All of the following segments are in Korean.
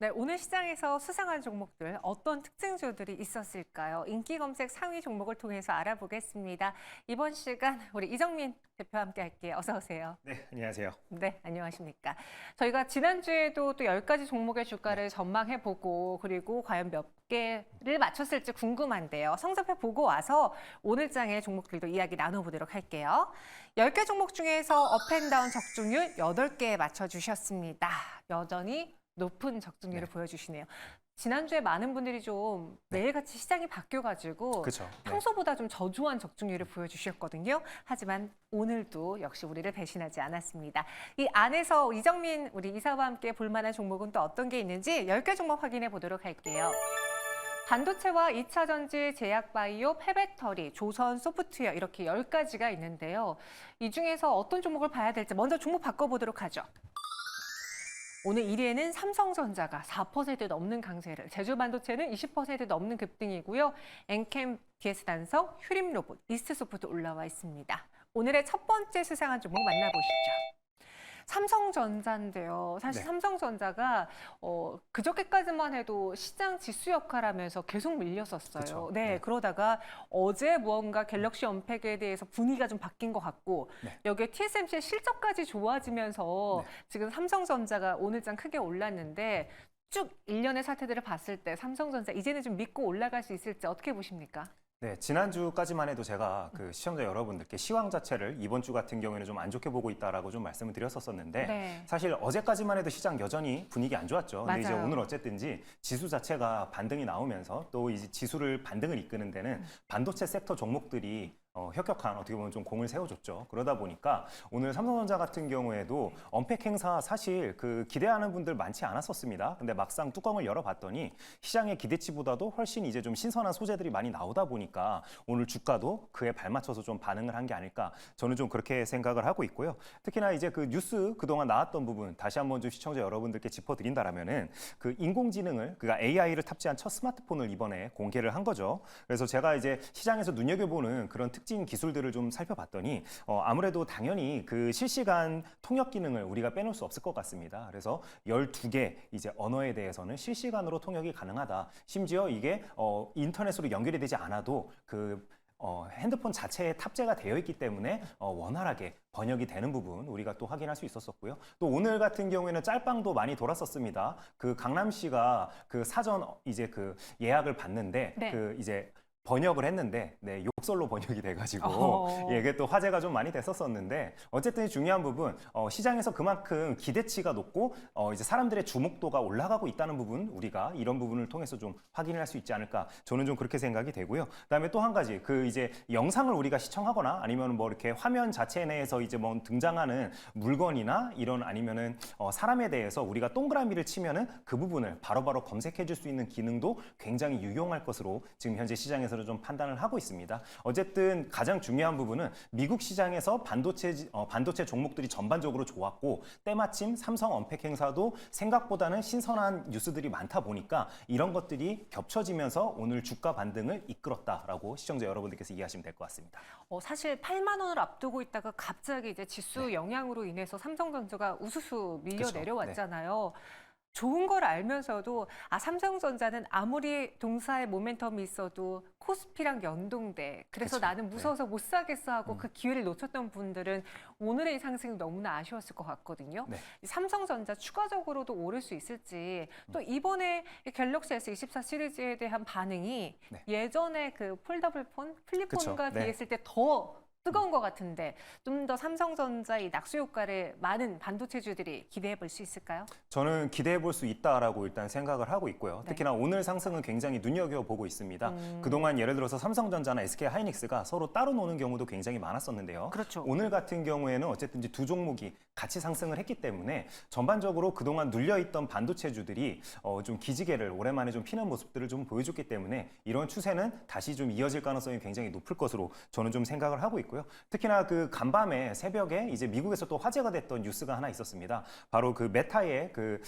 네, 오늘 시장에서 수상한 종목들 어떤 특징주들이 있었을까요? 인기 검색 상위 종목을 통해서 알아보겠습니다. 이번 시간 우리 이정민 대표와 함께 할게요. 어서 오세요. 네, 안녕하세요. 네, 안녕하십니까. 저희가 지난주에도 또 10가지 종목의 주가를 전망해보고 그리고 과연 몇 개를 맞췄을지 궁금한데요. 성적표 보고 와서 오늘 장의 종목들도 이야기 나눠보도록 할게요. 10개 종목 중에서 업앤다운 적중률 8개 맞춰주셨습니다. 여전히 높은 적중률을 보여주시네요. 지난주에 많은 분들이 좀 매일같이 시장이 바뀌어가지고 그렇죠. 평소보다 좀 저조한 적중률을 보여주셨거든요. 하지만 오늘도 역시 우리를 배신하지 않았습니다. 이 안에서 이정민 우리 이사와 함께 볼만한 종목은 또 어떤 게 있는지 10개 종목 확인해 보도록 할게요. 반도체와 2차 전지, 제약바이오, 폐배터리, 조선 소프트웨어 이렇게 10가지가 있는데요. 이 중에서 어떤 종목을 봐야 될지 먼저 종목 바꿔보도록 하죠. 오늘 1위에는 삼성전자가 4% 넘는 강세를, 제주반도체는 20% 넘는 급등이고요. 엔캠, DS단성, 휴림로봇, 이스트소프트 올라와 있습니다. 오늘의 첫 번째 수상한 종목 만나보시죠. 삼성전자인데요. 사실 삼성전자가 그저께까지만 해도 시장 지수 역할하면서 계속 밀렸었어요. 그쵸. 네, 그러다가 어제 무언가 갤럭시 언팩에 대해서 분위기가 좀 바뀐 것 같고 여기에 TSMC의 실적까지 좋아지면서 지금 삼성전자가 오늘장 크게 올랐는데 쭉 일련의 사태들을 봤을 때 삼성전자 이제는 좀 믿고 올라갈 수 있을지 어떻게 보십니까? 네, 지난주까지만 해도 제가 그 시청자 여러분들께 시황 자체를 이번 주 같은 경우에는 좀 안 좋게 보고 있다라고 좀 말씀을 드렸었는데 사실 어제까지만 해도 시장 여전히 분위기 안 좋았죠. 근데 이제 오늘 어쨌든지 지수 자체가 반등이 나오면서 또 이제 지수를 반등을 이끄는 데는 반도체 섹터 종목들이 혁혁한 어떻게 보면 좀 공을 세워줬죠. 그러다 보니까 오늘 삼성전자 같은 경우에도 언팩 행사 사실 그 기대하는 분들 많지 않았었습니다. 근데 막상 뚜껑을 열어봤더니 시장의 기대치보다도 훨씬 이제 좀 신선한 소재들이 많이 나오다 보니까 오늘 주가도 그에 발맞춰서 좀 반응을 한 게 아닐까 저는 좀 그렇게 생각을 하고 있고요. 특히나 이제 그 뉴스 그동안 나왔던 부분 다시 한번 좀 시청자 여러분들께 짚어드린다라면은 그 인공지능을 그러니까 AI를 탑재한 첫 스마트폰을 이번에 공개를 한 거죠. 그래서 제가 이제 시장에서 눈여겨보는 그런 특징 기술들을 좀 살펴봤더니 아무래도 당연히 그 실시간 통역 기능을 우리가 빼놓을 수 없을 것 같습니다. 그래서 12개 이제 언어에 대해서는 실시간으로 통역이 가능하다. 심지어 이게 인터넷으로 연결이 되지 않아도 그 핸드폰 자체에 탑재가 되어 있기 때문에 원활하게 번역이 되는 부분 우리가 또 확인할 수 있었었고요. 또 오늘 같은 경우에는 짤방도 많이 돌았었습니다. 그 강남시가 그 사전 이제 그 예약을 받는데 그 이제 번역을 했는데 욕설로 번역이 돼가지고 이게 또 화제가 좀 많이 됐었었는데 어쨌든 중요한 부분 시장에서 그만큼 기대치가 높고 이제 사람들의 주목도가 올라가고 있다는 부분 우리가 이런 부분을 통해서 좀 확인할 수 있지 않을까 저는 좀 그렇게 생각이 되고요. 그다음에 또 한 가지 그 이제 영상을 우리가 시청하거나 아니면 뭐 이렇게 화면 자체 내에서 이제 뭐 등장하는 물건이나 이런 아니면은 사람에 대해서 우리가 동그라미를 치면은 그 부분을 바로바로 검색해 줄 수 있는 기능도 굉장히 유용할 것으로 지금 현재 시장에서 좀 판단을 하고 있습니다. 어쨌든 가장 중요한 부분은 미국 시장에서 반도체 종목들이 전반적으로 좋았고 때마침 삼성 언팩 행사도 생각보다는 신선한 뉴스들이 많다 보니까 이런 것들이 겹쳐지면서 오늘 주가 반등을 이끌었다라고 시청자 여러분들께서 이해하시면 될 것 같습니다. 사실 8만 원을 앞두고 있다가 갑자기 이제 지수 영향으로 인해서 삼성전자가 우수수 밀려 내려왔잖아요. 좋은 걸 알면서도 삼성전자는 아무리 동사의 모멘텀이 있어도 코스피랑 연동돼. 그래서 나는 무서워서 못 사겠어 하고 그 기회를 놓쳤던 분들은 오늘의 상승이 너무나 아쉬웠을 것 같거든요. 삼성전자 추가적으로도 오를 수 있을지 또 이번에 갤럭시 S24 시리즈에 대한 반응이 예전에 그 폴더블폰, 플립폰과 비했을 때 더 뜨거운 것 같은데 좀 더 삼성전자의 낙수 효과를 많은 반도체주들이 기대해 볼 수 있을까요? 저는 기대해 볼 수 있다라고 일단 생각을 하고 있고요. 특히나 오늘 상승은 굉장히 눈여겨보고 있습니다. 그동안 예를 들어서 삼성전자나 SK하이닉스가 서로 따로 노는 경우도 굉장히 많았었는데요. 오늘 같은 경우에는 어쨌든 두 종목이 같이 상승을 했기 때문에 전반적으로 그동안 눌려있던 반도체주들이 좀 기지개를 오랜만에 좀 피는 모습들을 좀 보여줬기 때문에 이런 추세는 다시 좀 이어질 가능성이 굉장히 높을 것으로 저는 좀 생각을 하고 있고요. 특히나 그 간밤에 새벽에 이제 미국에서 또 화제가 됐던 뉴스가 하나 있었습니다. 바로 그 메타의 그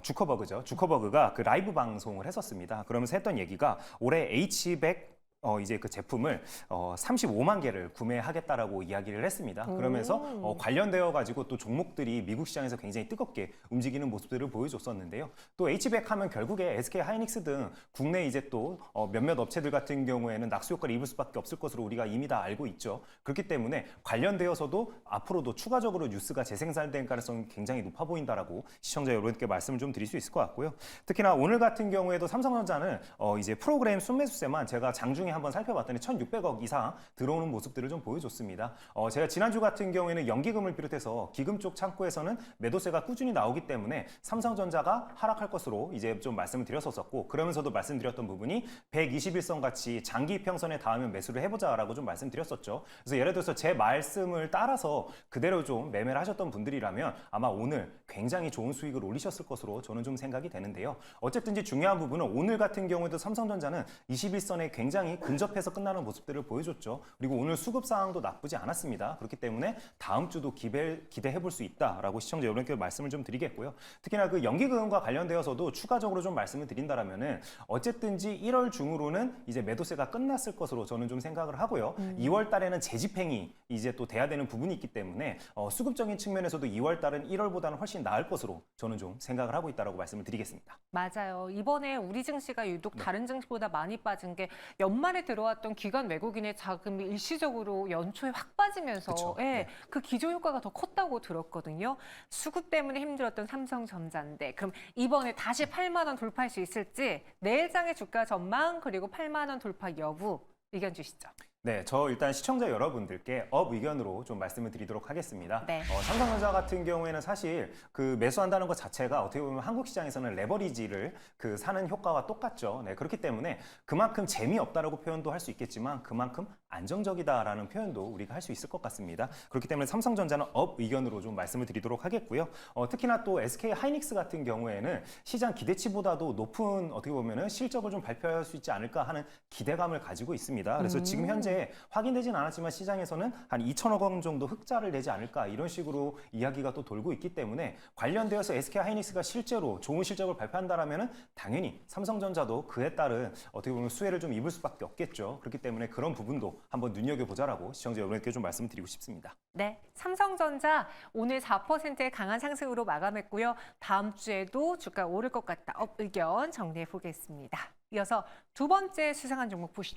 주커버그죠. 주커버그가 그 라이브 방송을 했었습니다. 그러면서 했던 얘기가 올해 H100 이제 그 제품을 35만 개를 구매하겠다라고 이야기를 했습니다. 그러면서 관련되어 가지고 또 종목들이 미국 시장에서 굉장히 뜨겁게 움직이는 모습들을 보여줬었는데요. 또 H백 하면 결국에 SK 하이닉스 등 국내 이제 또 몇몇 업체들 같은 경우에는 낙수 효과를 입을 수밖에 없을 것으로 우리가 이미 다 알고 있죠. 그렇기 때문에 관련되어서도 앞으로도 추가적으로 뉴스가 재생산될 가능성이 굉장히 높아 보인다라고 시청자 여러분께 말씀을 좀 드릴 수 있을 것 같고요. 특히나 오늘 같은 경우에도 삼성전자는 이제 프로그램 순매수세만 제가 장중에 한번 살펴봤더니 1,600억 이상 들어오는 모습들을 좀 보여줬습니다. 제가 지난주 같은 경우에는 연기금을 비롯해서 기금 쪽 창구에서는 매도세가 꾸준히 나오기 때문에 삼성전자가 하락할 것으로 이제 좀 말씀을 드렸었고, 그러면서도 말씀드렸던 부분이 121선 같이 장기 평선에 닿으면 매수를 해보자라고 좀 말씀드렸었죠. 그래서 예를 들어서 제 말씀을 따라서 그대로 좀 매매를 하셨던 분들이라면 아마 오늘 굉장히 좋은 수익을 올리셨을 것으로 저는 좀 생각이 되는데요. 어쨌든지 중요한 부분은 오늘 같은 경우에도 삼성전자는 21선에 굉장히 근접해서 끝나는 모습들을 보여줬죠. 그리고 오늘 수급 상황도 나쁘지 않았습니다. 그렇기 때문에 다음 주도 기대해 볼 수 있다라고 시청자 여러분께 말씀을 좀 드리겠고요. 특히나 그 연기금과 관련되어서도 추가적으로 좀 말씀을 드린다라면은 어쨌든지 1월 중으로는 이제 매도세가 끝났을 것으로 저는 좀 생각을 하고요. 2월 달에는 재집행이 이제 또 돼야 되는 부분이 있기 때문에 수급적인 측면에서도 2월 달은 1월보다는 훨씬 나을 것으로 저는 좀 생각을 하고 있다라고 말씀을 드리겠습니다. 맞아요. 이번에 우리 증시가 유독 다른 증시보다 많이 빠진 게 연말에 들어왔던 기관 외국인의 자금이 일시적으로 연초에 확 빠지면서 그쵸. 예, 그 기저 효과가 더 컸다고 들었거든요. 수급 때문에 힘들었던 삼성전자인데 그럼 이번에 다시 8만 원 돌파할 수 있을지 내일장의 주가 전망 그리고 8만 원 돌파 여부 의견 주시죠. 네, 저 일단 시청자 여러분들께 업 의견으로 좀 말씀을 드리도록 하겠습니다. 네. 삼성전자 같은 경우에는 사실 그 매수한다는 것 자체가 어떻게 보면 한국 시장에서는 레버리지를 그 사는 효과와 똑같죠. 네, 그렇기 때문에 그만큼 재미없다라고 표현도 할 수 있겠지만 그만큼 안정적이다라는 표현도 우리가 할 수 있을 것 같습니다. 그렇기 때문에 삼성전자는 업 의견으로 좀 말씀을 드리도록 하겠고요. 특히나 또 SK 하이닉스 같은 경우에는 시장 기대치보다도 높은 어떻게 보면은 실적을 좀 발표할 수 있지 않을까 하는 기대감을 가지고 있습니다. 그래서 지금 현재 확인되진 않았지만 시장에서는 한 2천억 원 정도 흑자를 내지 않을까 이런 식으로 이야기가 또 돌고 있기 때문에 관련되어서 SK 하이닉스가 실제로 좋은 실적을 발표한다라면은 당연히 삼성전자도 그에 따른 어떻게 보면 수혜를 좀 입을 수밖에 없겠죠. 그렇기 때문에 그런 부분도 한번 눈여겨보자라고 시청자 여러분께 좀 말씀드리고 싶습니다. 네, 삼성전자 오늘 4%의 강한 상승으로 마감했고요. 다음 주에도 주가 오를 것 같다. 업 의견 정리해 보겠습니다. 이어서 두 번째 수상한 종목 보시죠.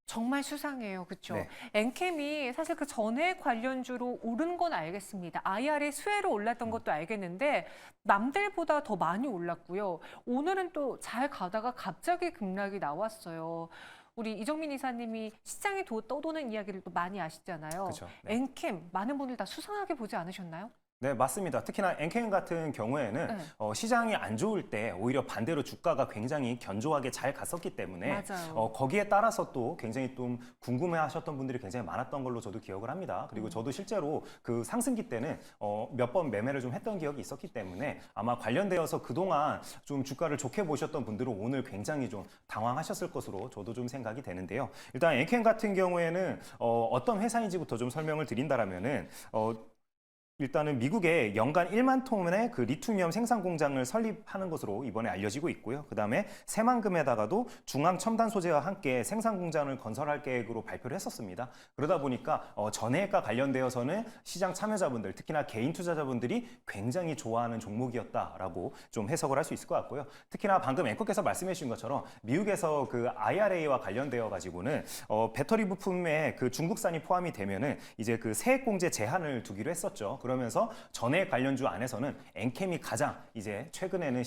정말 수상해요. 그렇죠? 네. 엔캠이 사실 그 전에 관련주로 오른 건 알겠습니다. IR의 수혜로 올랐던 것도 알겠는데 남들보다 더 많이 올랐고요. 오늘은 또 잘 가다가 갑자기 급락이 나왔어요. 우리 이정민 이사님이 시장에 떠도는 이야기를 또 많이 아시잖아요. 그렇죠. 네. 엔캠 많은 분들 다 수상하게 보지 않으셨나요? 네, 맞습니다. 특히나 엔캠 같은 경우에는 시장이 안 좋을 때 오히려 반대로 주가가 굉장히 견조하게 잘 갔었기 때문에 맞아요. 거기에 따라서 또 굉장히 좀 궁금해하셨던 분들이 굉장히 많았던 걸로 저도 기억을 합니다. 그리고 저도 실제로 그 상승기 때는 몇 번 매매를 좀 했던 기억이 있었기 때문에 아마 관련되어서 그동안 좀 주가를 좋게 보셨던 분들은 오늘 굉장히 좀 당황하셨을 것으로 저도 좀 생각이 되는데요. 일단 엔캠 같은 경우에는 어떤 회사인지부터 좀 설명을 드린다라면은 일단은 미국에 연간 1만 톤의 그 리튬이엄 생산 공장을 설립하는 것으로 이번에 알려지고 있고요. 그다음에 새만금에다가도 중앙 첨단 소재와 함께 생산 공장을 건설할 계획으로 발표를 했었습니다. 그러다 보니까 전해액과 관련되어서는 시장 참여자분들, 특히나 개인 투자자분들이 굉장히 좋아하는 종목이었다라고 좀 해석을 할 수 있을 것 같고요. 특히나 방금 앵커께서 말씀해 주신 것처럼 미국에서 그 IRA와 관련되어 가지고는 배터리 부품에 그 중국산이 포함이 되면은 이제 그 세액 공제 제한을 두기로 했었죠. 그러면서 전해액 관련주 안에서는 엔캠이 가장 이제 최근에는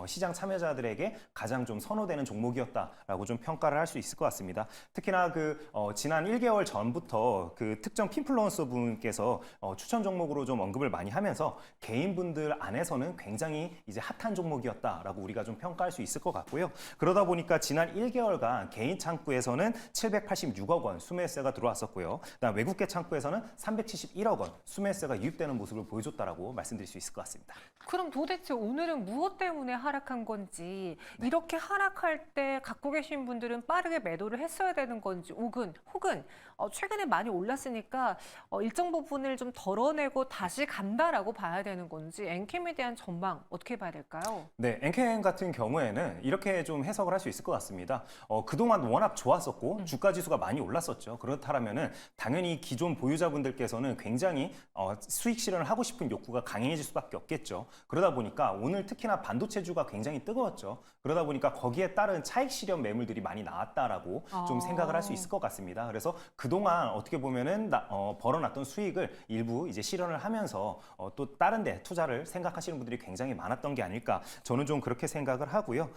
시장 참여자들에게 가장 좀 선호되는 종목이었다라고 좀 평가를 할 수 있을 것 같습니다. 특히나 그 지난 1개월 전부터 그 특정 핀플루언서 분께서 추천 종목으로 좀 언급을 많이 하면서 개인분들 안에서는 굉장히 이제 핫한 종목이었다라고 우리가 좀 평가할 수 있을 것 같고요. 그러다 보니까 지난 1개월간 개인 창구에서는 786억 원 수매세가 들어왔었고요. 그다음 외국계 창구에서는 371억 원 수매세가 유입됐 회복되는 모습을 보여줬다라고 말씀드릴 수 있을 것 같습니다. 그럼 도대체 오늘은 무엇 때문에 하락한 건지, 이렇게 하락할 때 갖고 계신 분들은 빠르게 매도를 했어야 되는 건지, 혹은 최근에 많이 올랐으니까 일정 부분을 좀 덜어내고 다시 간다라고 봐야 되는 건지, 엔캠에 대한 전망 어떻게 봐야 될까요? 네, 엔캠 같은 경우에는 이렇게 좀 해석을 할 수 있을 것 같습니다. 그동안 워낙 좋았었고 주가 지수가 많이 올랐었죠. 그렇다면은 당연히 기존 보유자분들께서는 굉장히 수익 실현을 하고 싶은 욕구가 강해질 수밖에 없겠죠. 그러다 보니까 오늘 특히나 반도체주가 굉장히 뜨거웠죠. 그러다 보니까 거기에 따른 차익 실현 매물들이 많이 나왔다라고 좀 생각을 할 수 있을 것 같습니다. 그래서 그동안 어떻게 보면은 벌어놨던 수익을 일부 이제 실현을 하면서 또 다른 데 투자를 생각하시는 분들이 굉장히 많았던 게 아닐까, 저는 좀 그렇게 생각을 하고요.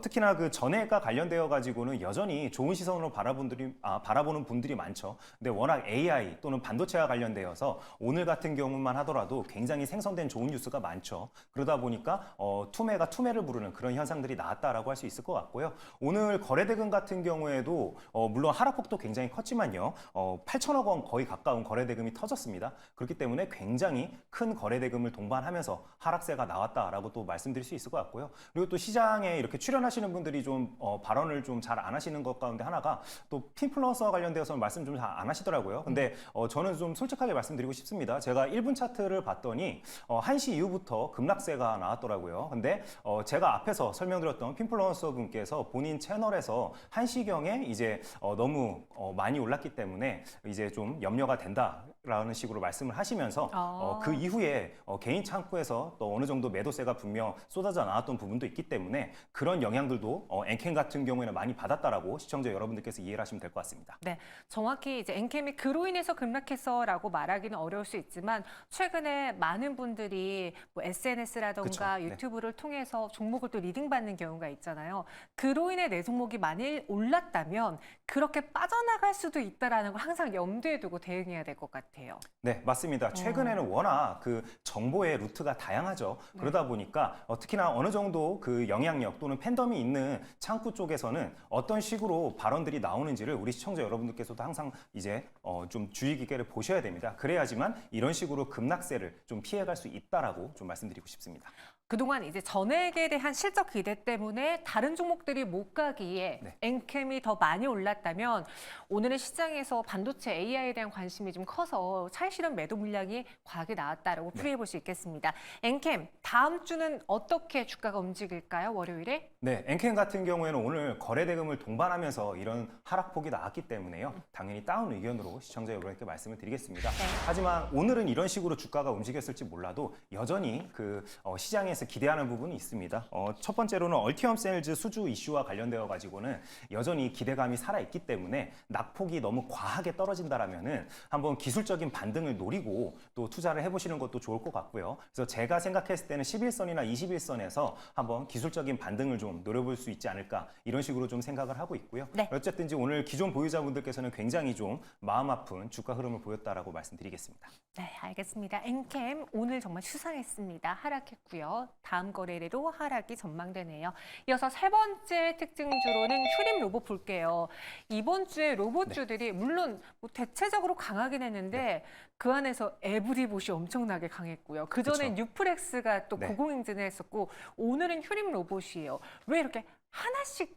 특히나 그 전해가 관련되어 가지고는 여전히 좋은 시선으로 바라보는 분들이 많죠. 근데 워낙 AI 또는 반도체와 관련되어서 오늘 같은 경우만 하더라도 굉장히 생성된 좋은 뉴스가 많죠. 그러다 보니까 투매가 투매를 부르는 그런 현상들이 나왔다라고 할 수 있을 것 같고요. 오늘 거래대금 같은 경우에도 물론 하락폭도 굉장히 컸지만요. 8천억 원 거의 가까운 거래대금이 터졌습니다. 그렇기 때문에 굉장히 큰 거래대금을 동반하면서 하락세가 나왔다라고 또 말씀드릴 수 있을 것 같고요. 그리고 또 시장에 이렇게 출연하시는 분들이 좀 발언을 좀 잘 안 하시는 것 가운데 하나가 또 핀플러스와 관련되어서 말씀 좀 잘 안 하시더라고요. 근데 저는 좀 솔직하게 말씀드리고 싶습니다. 제가 1분 차트를 봤더니 1시 이후부터 급락세가 나왔더라고요. 근데 제가 앞에서 설명드렸던 핀플루언서 분께서 본인 채널에서 1시경에 이제 너무 많이 올랐기 때문에 이제 좀 염려가 된다라는 식으로 말씀을 하시면서 그 이후에 개인 창구에서 또 어느 정도 매도세가 분명 쏟아져 나왔던 부분도 있기 때문에 그런 영향들도 엔캠 같은 경우에는 많이 받았다라고 시청자 여러분들께서 이해를 하시면 될 것 같습니다. 네, 정확히 이제 엔캠이 그로 인해서 급락해서라고 말하기는 어려울 수 있지만 최근에 많은 분들이 뭐 SNS라던가 그쵸, 유튜브를 통해서 종목을 또 리딩받는 경우가 있잖아요. 그로 인해 내 종목이 만일 올랐다면 그렇게 빠져나갈 수도 있다라는 걸 항상 염두에 두고 대응해야 될 것 같아요. 네, 맞습니다. 최근에는 워낙 그 정보의 루트가 다양하죠. 그러다 보니까 특히나 어느 정도 그 영향력 또는 팬덤이 있는 창구 쪽에서는 어떤 식으로 발언들이 나오는지를 우리 시청자 여러분들께서도 항상 이제 좀 주의 깊게를 보셔야 됩니다. 그래야지만 이런 식으로 급락세를 좀 피해갈 수 있다라고 좀 말씀드리고 싶습니다. 그동안 이제 전액에 대한 실적 기대 때문에 다른 종목들이 못 가기에 엔캠이 더 많이 올랐다면 오늘의 시장에서 반도체 AI에 대한 관심이 좀 커서 차익 실현 매도 물량이 과하게 나왔다라고 풀이해 볼 수 있겠습니다. 엔캠 다음 주는 어떻게 주가가 움직일까요? 월요일에? 네, 엔캠 같은 경우에는 오늘 거래대금을 동반하면서 이런 하락폭이 나왔기 때문에요. 당연히 다운 의견으로 시청자 여러분께 말씀을 드리겠습니다. 하지만 오늘은 이런 식으로 주가가 움직였을지 몰라도 여전히 그 시장에서 기대하는 부분이 있습니다. 첫 번째로는 얼티엄 셀즈 수주 이슈와 관련되어 가지고는 여전히 기대감이 살아있기 때문에 낙폭이 너무 과하게 떨어진다라면은 한번 기술적인 반등을 노리고 또 투자를 해보시는 것도 좋을 것 같고요. 그래서 제가 생각했을 때는 11선이나 21선에서 한번 기술적인 반등을 좀 노려볼 수 있지 않을까, 이런 식으로 좀 생각을 하고 있고요. 어쨌든지 오늘 기존 보유자분들께서는 굉장히 좀 마음 아픈 주가 흐름을 보였다라고 말씀드리겠습니다. 네, 알겠습니다. 엔캠 오늘 정말 수상했습니다. 하락했고요. 다음 거래일에도 하락이 전망되네요. 이어서 세 번째 특징주로는 휴림 로봇 볼게요. 이번 주에 로봇주들이 물론 뭐 대체적으로 강하긴 했는데 그 안에서 에브리봇이 엄청나게 강했고요. 그전엔 뉴프렉스가 또 고공행진을 했었고 오늘은 휴림 로봇이에요. 왜 이렇게 하나씩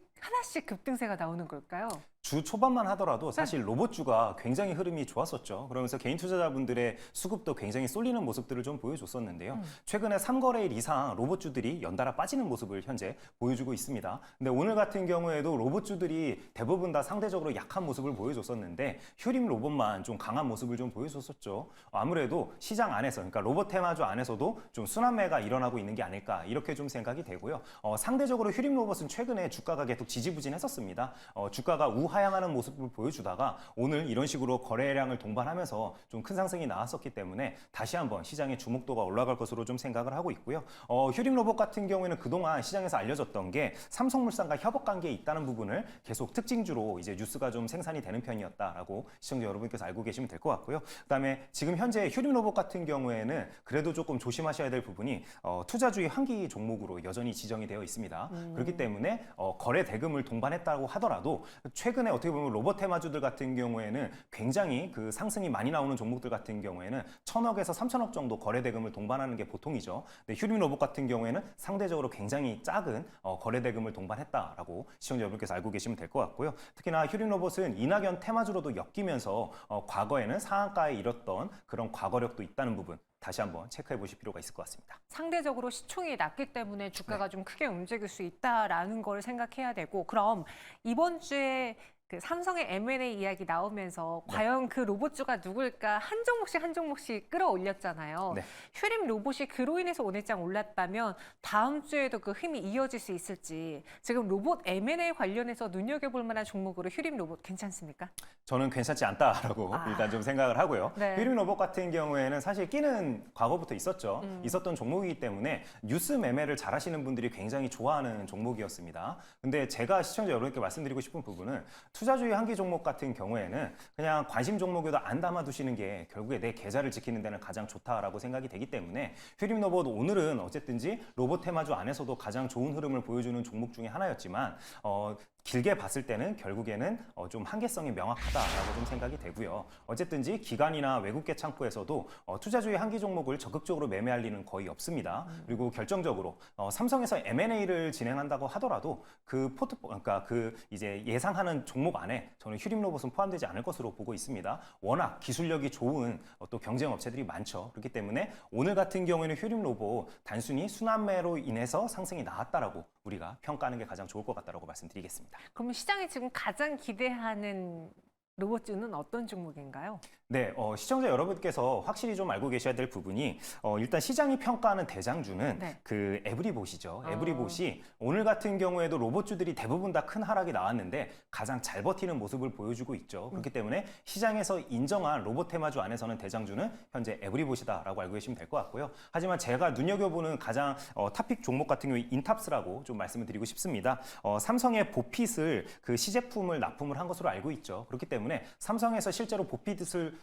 급등세가 나오는 걸까요? 주 초반만 하더라도 사실 로봇주가 굉장히 흐름이 좋았었죠. 그러면서 개인 투자자분들의 수급도 굉장히 쏠리는 모습들을 좀 보여줬었는데요. 최근에 3거래일 이상 로봇주들이 연달아 빠지는 모습을 현재 보여주고 있습니다. 근데 오늘 같은 경우에도 로봇주들이 대부분 다 상대적으로 약한 모습을 보여줬었는데 휴림 로봇만 좀 강한 모습을 좀 보여줬었죠. 아무래도 시장 안에서, 그러니까 로봇 테마주 안에서도 좀 순환매가 일어나고 있는 게 아닐까, 이렇게 좀 생각이 되고요. 상대적으로 휴림 로봇은 최근에 주가가 계속 지지부진했었습니다. 주가가 우하향하는 모습을 보여주다가 오늘 이런 식으로 거래량을 동반하면서 좀 큰 상승이 나왔었기 때문에 다시 한번 시장의 주목도가 올라갈 것으로 좀 생각을 하고 있고요. 휴림 로봇 같은 경우에는 그동안 시장에서 알려졌던 게 삼성물산과 협업 관계에 있다는 부분을 계속 특징주로 이제 뉴스가 좀 생산이 되는 편이었다라고 시청자 여러분께서 알고 계시면 될 것 같고요. 그다음에 지금 현재 휴림 로봇 같은 경우에는 그래도 조금 조심하셔야 될 부분이 투자주의 환기 종목으로 여전히 지정이 되어 있습니다. 그렇기 때문에 거래 대금을 동반했다고 하더라도 최근에 어떻게 보면 로봇 테마주들 같은 경우에는 굉장히 그 상승이 많이 나오는 종목들 같은 경우에는 1,000억에서 3,000억 정도 거래 대금을 동반하는 게 보통이죠. 근데 휴림 로봇 같은 경우에는 상대적으로 굉장히 작은 거래 대금을 동반했다라고 시청자 여러분께서 알고 계시면 될 것 같고요. 특히나 휴림 로봇은 이낙연 테마주로도 엮이면서 과거에는 상한가에 이뤘던 그런 과거력도 있다는 부분 다시 한번 체크해 보실 필요가 있을 것 같습니다. 상대적으로 시총이 낮기 때문에 주가가 좀 크게 움직일 수 있다라는 걸 생각해야 되고, 그럼 이번 주에 그 삼성의 M&A 이야기 나오면서 과연 그 로봇주가 누굴까 한 종목씩 끌어올렸잖아요. 휴림 로봇이 그로 인해서 오늘장 올랐다면 다음 주에도 그 힘이 이어질 수 있을지, 지금 로봇 M&A 관련해서 눈여겨볼 만한 종목으로 휴림 로봇 괜찮습니까? 저는 괜찮지 않다라고 일단 좀 생각을 하고요. 휴림 로봇 같은 경우에는 사실 끼는 과거부터 있었죠. 있었던 종목이기 때문에 뉴스 매매를 잘 하시는 분들이 굉장히 좋아하는 종목이었습니다. 근데 제가 시청자 여러분께 말씀드리고 싶은 부분은 투자주의 한기 종목 같은 경우에는 그냥 관심 종목에도 안 담아두시는 게 결국에 내 계좌를 지키는 데는 가장 좋다라고 생각이 되기 때문에 휴림 로봇 오늘은 어쨌든지 로봇 테마주 안에서도 가장 좋은 흐름을 보여주는 종목 중에 하나였지만 길게 봤을 때는 결국에는 좀 한계성이 명확하다라고 좀 생각이 되고요. 어쨌든지 기관이나 외국계 창구에서도 투자주의 한기 종목을 적극적으로 매매할 리는 거의 없습니다. 그리고 결정적으로 삼성에서 M&A를 진행한다고 하더라도 그러니까 그 이제 예상하는 종목 안에 저는 휴림 로봇은 포함되지 않을 것으로 보고 있습니다. 워낙 기술력이 좋은 또 경쟁 업체들이 많죠. 그렇기 때문에 오늘 같은 경우에는 휴림 로봇 단순히 순환매로 인해서 상승이 나왔다라고 우리가 평가하는 게 가장 좋을 것 같다라고 말씀드리겠습니다. 그럼 시장이 지금 가장 기대하는 로봇주는 어떤 종목인가요? 네, 시청자 여러분께서 확실히 좀 알고 계셔야 될 부분이 일단 시장이 평가하는 대장주는 그 에브리봇이죠. 에브리봇이 오늘 같은 경우에도 로봇주들이 대부분 다 큰 하락이 나왔는데 가장 잘 버티는 모습을 보여주고 있죠. 그렇기 때문에 시장에서 인정한 로봇 테마주 안에서는 대장주는 현재 에브리봇이다라고 알고 계시면 될 것 같고요. 하지만 제가 눈여겨보는 가장 탑픽 종목 같은 경우에 인탑스라고 좀 말씀을 드리고 싶습니다. 삼성의 보핏을 그 시제품을 납품을 한 것으로 알고 있죠. 그렇기 때문에 삼성에서 실제로 보핏을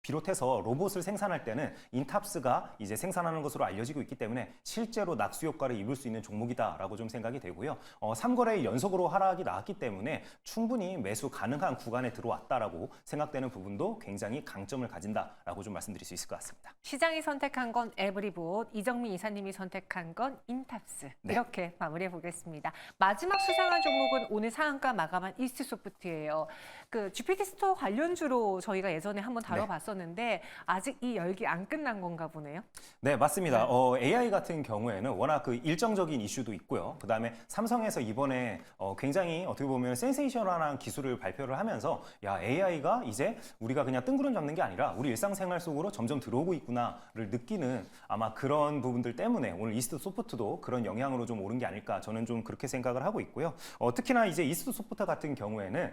비롯해서 로봇을 생산할 때는 인탑스가 이제 생산하는 것으로 알려지고 있기 때문에 실제로 낙수 효과를 입을 수 있는 종목이다라고 좀 생각이 되고요. 3거래 연속으로 하락이 나왔기 때문에 충분히 매수 가능한 구간에 들어왔다라고 생각되는 부분도 굉장히 강점을 가진다라고 좀 말씀드릴 수 있을 것 같습니다. 시장이 선택한 건 에브리봇, 이정민 이사님이 선택한 건 인탑스. 이렇게 마무리해 보겠습니다. 마지막 수상한 종목은 오늘 상한가 마감한 이스트소프트예요. 그 GPT 스토어 관련주로 저희가 예전에 한번 다뤄봤었는데 아직 이 열기 안 끝난 건가 보네요. 네, 맞습니다. AI 같은 경우에는 워낙 그 일정적인 이슈도 있고요. 그다음에 삼성에서 이번에 굉장히 어떻게 보면 센세이셔널한 기술을 발표를 하면서 야, AI가 이제 우리가 그냥 뜬구름 잡는 게 아니라 우리 일상생활 속으로 점점 들어오고 있구나를 느끼는 아마 그런 부분들 때문에 오늘 이스트소프트도 그런 영향으로 좀 오른 게 아닐까 저는 좀 그렇게 생각을 하고 있고요. 특히나 이제 이스트소프트 같은 경우에는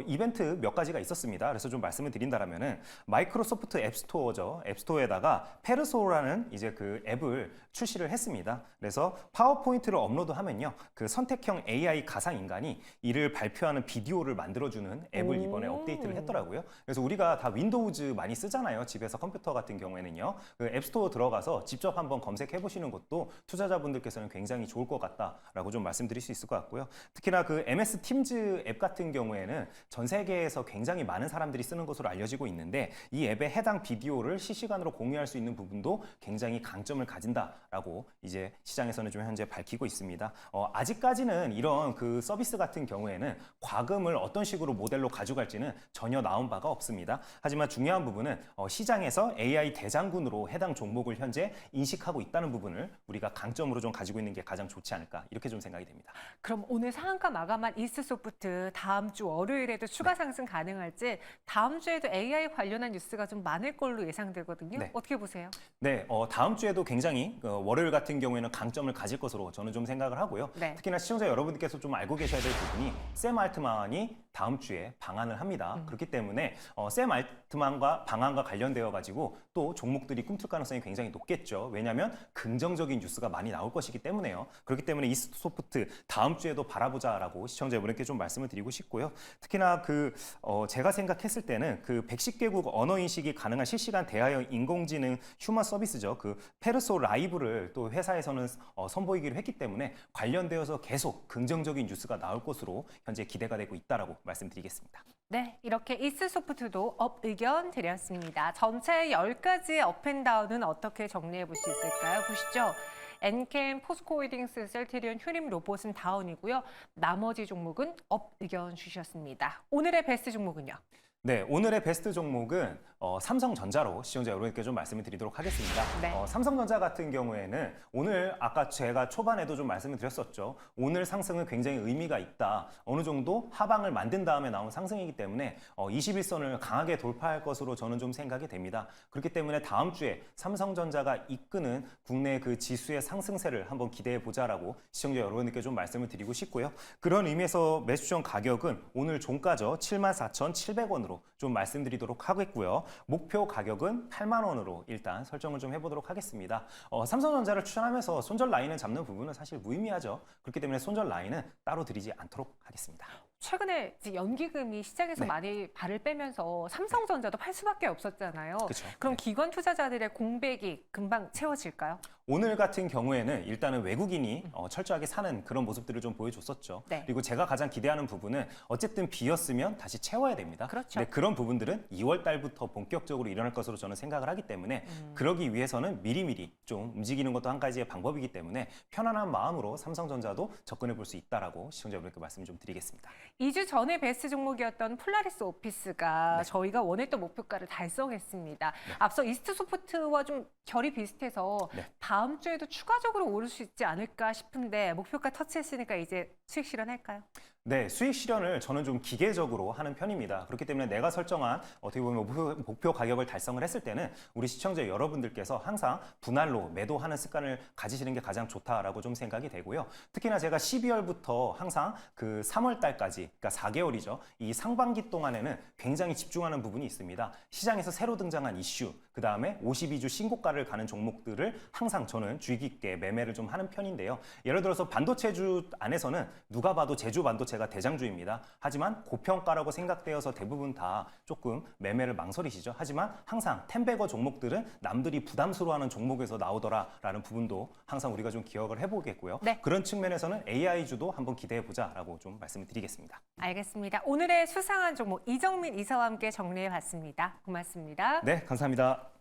이벤트 몇 가지가 있었습니다. 그래서 좀 말씀을 드린다라면은 마이크로소프트 앱스토어죠. 앱스토어에다가 페르소라는 이제 그 앱을 출시를 했습니다. 그래서 파워포인트를 업로드하면요, 그 선택형 AI 가상 인간이 이를 발표하는 비디오를 만들어주는 앱을 이번에 업데이트를 했더라고요. 그래서 우리가 다 윈도우즈 많이 쓰잖아요. 집에서 컴퓨터 같은 경우에는요. 그 앱스토어 들어가서 직접 한번 검색해 보시는 것도 투자자분들께서는 굉장히 좋을 것 같다라고 좀 말씀드릴 수 있을 것 같고요. 특히나 그 MS 팀즈 앱 같은 경우에는 전 세계에서 굉장히 많은 사람들이 쓰는 것으로 알려지고 있는데 이 앱에 해당 비디오를 실시간으로 공유할 수 있는 부분도 굉장히 강점을 가진다라고 이제 시장에서는 좀 현재 밝히고 있습니다. 아직까지는 이런 그 서비스 같은 경우에는 과금을 어떤 식으로 모델로 가져갈지는 전혀 나온 바가 없습니다. 하지만 중요한 부분은 시장에서 AI 대장군으로 해당 종목을 현재 인식하고 있다는 부분을 우리가 강점으로 좀 가지고 있는 게 가장 좋지 않을까 이렇게 좀 생각이 됩니다. 그럼 오늘 상한가 마감한 이스트소프트 다음 주 월요일에도 추가 상승 가능할지, 다음 주에도 AI 관련한 뉴스가 좀 많을 걸로 예상되거든요. 어떻게 보세요? 네, 다음 주에도 굉장히 월요일 같은 경우에는 강점을 가질 것으로 저는 좀 생각을 하고요. 특히나 시청자 여러분들께서 좀 알고 계셔야 될 부분이 샘 알트만이 다음 주에 방한을 합니다. 그렇기 때문에 샘 알트만과 방한과 관련되어 가지고 또 종목들이 꿈틀 가능성이 굉장히 높겠죠. 왜냐하면 긍정적인 뉴스가 많이 나올 것이기 때문에요. 그렇기 때문에 이스트소프트 다음 주에도 바라보자라고 시청자 여러분께 좀 말씀을 드리고 싶고요. 특히나 제가 생각했을 때는 110개국 언어 인식이 가능한 실시간 대화형 인공지능 휴먼 서비스죠. 페르소 라이브를 또 회사에서는 선보이기로 했기 때문에 관련되어서 계속 긍정적인 뉴스가 나올 것으로 현재 기대가 되고 있다라고 말씀드리겠습니다. 네, 이렇게 이스소프트도 업 의견 드렸습니다. 전체 10가지의 업앤다운은 어떻게 정리해 볼 수 있을까요? 보시죠. 엔캠, 포스코홀딩스, 셀트리온, 휴림, 로봇은 다운이고요. 나머지 종목은 업 의견 주셨습니다. 오늘의 베스트 종목은요? 네, 오늘의 베스트 종목은 삼성전자로 시청자 여러분께 좀 말씀을 드리도록 하겠습니다. 네. 삼성전자 같은 경우에는 오늘 아까 제가 초반에도 좀 말씀을 드렸었죠. 오늘 상승은 굉장히 의미가 있다. 어느 정도 하방을 만든 다음에 나온 상승이기 때문에 21선을 강하게 돌파할 것으로 저는 좀 생각이 됩니다. 그렇기 때문에 다음 주에 삼성전자가 이끄는 국내 지수의 상승세를 한번 기대해 보자라고 시청자 여러분께 좀 말씀을 드리고 싶고요. 그런 의미에서 매수점 가격은 오늘 종가죠. 74,700원으로 좀 말씀드리도록 하겠고요. 목표 가격은 8만 원으로 일단 설정을 좀 해보도록 하겠습니다. 삼성전자를 추천하면서 손절 라인을 잡는 부분은 사실 무의미하죠. 그렇기 때문에 손절 라인은 따로 드리지 않도록 하겠습니다. 최근에 이제 연기금이 시장에서 네. 많이 발을 빼면서 삼성전자도 팔 수밖에 없었잖아요. 그쵸. 그럼 네. 기관 투자자들의 공백이 금방 채워질까요? 오늘 같은 경우에는 일단은 외국인이 철저하게 사는 그런 모습들을 좀 보여줬었죠. 네. 그리고 제가 가장 기대하는 부분은 어쨌든 비었으면 다시 채워야 됩니다. 그렇죠. 근데 그런 부분들은 2월 달부터 본격적으로 일어날 것으로 저는 생각을 하기 때문에 그러기 위해서는 미리미리 좀 움직이는 것도 한 가지의 방법이기 때문에 편안한 마음으로 삼성전자도 접근해 볼 수 있다라고 시청자분께 말씀 좀 드리겠습니다. 2주 전에 베스트 종목이었던 폴라리스 오피스가 네. 저희가 원했던 목표가를 달성했습니다. 앞서 이스트소프트와 좀 결이 비슷해서 네. 다음 주에도 추가적으로 오를 수 있지 않을까 싶은데 목표가 터치했으니까 이제 수익 실현할까요? 네, 수익 실현을 저는 좀 기계적으로 하는 편입니다. 그렇기 때문에 내가 설정한 어떻게 보면 목표 가격을 달성을 했을 때는 우리 시청자 여러분들께서 항상 분할로 매도하는 습관을 가지시는 게 가장 좋다라고 좀 생각이 되고요. 특히나 제가 12월부터 항상 3월 달까지, 그러니까 4개월이죠. 이 상반기 동안에는 굉장히 집중하는 부분이 있습니다. 시장에서 새로 등장한 이슈, 그 다음에 52주 신고가를 가는 종목들을 항상 저는 주의 깊게 매매를 좀 하는 편인데요. 예를 들어서 반도체주 안에서는 누가 봐도 제주 반도체가 대장주입니다. 하지만 고평가라고 생각되어서 대부분 다 조금 매매를 망설이시죠. 하지만 항상 텐베거 종목들은 남들이 부담스러워하는 종목에서 나오더라라는 부분도 항상 우리가 좀 기억을 해보겠고요. 네. 그런 측면에서는 AI주도 한번 기대해보자라고 좀 말씀을 드리겠습니다. 알겠습니다. 오늘의 수상한 종목 이정민 이사와 함께 정리해봤습니다. 고맙습니다. 네, 감사합니다.